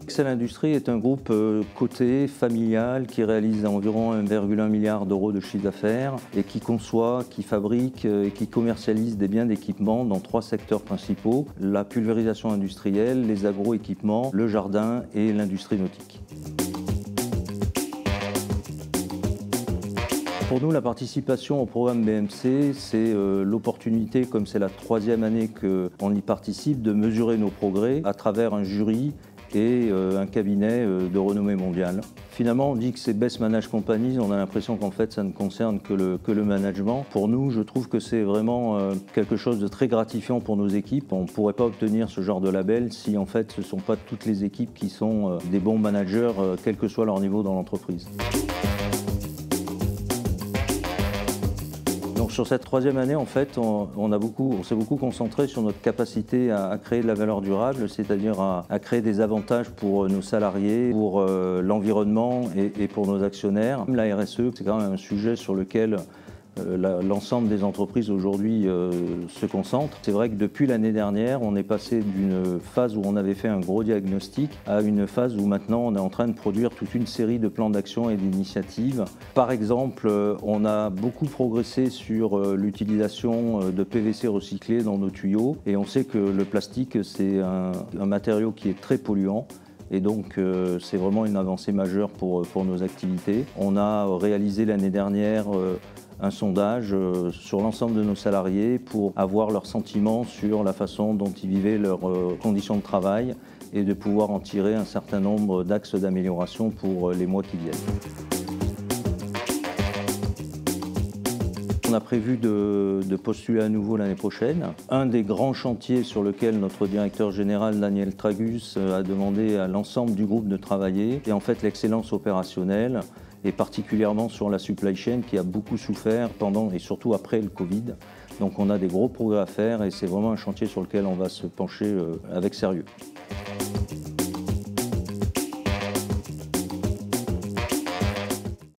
Excel Industries est un groupe coté, familial, qui réalise environ 1,1 milliard d'euros de chiffre d'affaires et qui conçoit, qui fabrique et qui commercialise des biens d'équipement dans 3 secteurs principaux: la pulvérisation industrielle, les agroéquipements, le jardin et l'industrie nautique. Pour nous, la participation au programme BMC, c'est l'opportunité, comme c'est la 3e année qu'on y participe, de mesurer nos progrès à travers un jury et un cabinet de renommée mondiale. Finalement, on dit que c'est Best Managed Companies, on a l'impression qu'en fait ça ne concerne que le management. Pour nous, je trouve que c'est vraiment quelque chose de très gratifiant pour nos équipes. On ne pourrait pas obtenir ce genre de label si en fait ce ne sont pas toutes les équipes qui sont des bons managers, quel que soit leur niveau dans l'entreprise. Donc sur cette 3e année, en fait, on s'est beaucoup concentré sur notre capacité à créer de la valeur durable, c'est-à-dire à créer des avantages pour nos salariés, pour l'environnement et pour nos actionnaires. La RSE, c'est quand même un sujet sur lequel l'ensemble des entreprises aujourd'hui se concentrent. C'est vrai que depuis l'année dernière, on est passé d'une phase où on avait fait un gros diagnostic à une phase où maintenant on est en train de produire toute une série de plans d'action et d'initiatives. Par exemple, on a beaucoup progressé sur l'utilisation de PVC recyclé dans nos tuyaux, et on sait que le plastique, c'est un matériau qui est très polluant. Et donc c'est vraiment une avancée majeure pour nos activités. On a réalisé l'année dernière un sondage sur l'ensemble de nos salariés pour avoir leurs sentiments sur la façon dont ils vivaient leurs conditions de travail et de pouvoir en tirer un certain nombre d'axes d'amélioration pour les mois qui viennent. On a prévu de postuler à nouveau l'année prochaine. Un des grands chantiers sur lequel notre directeur général Daniel Tragus a demandé à l'ensemble du groupe de travailler est en fait l'excellence opérationnelle, et particulièrement sur la supply chain qui a beaucoup souffert pendant et surtout après le Covid. Donc on a des gros progrès à faire et c'est vraiment un chantier sur lequel on va se pencher avec sérieux.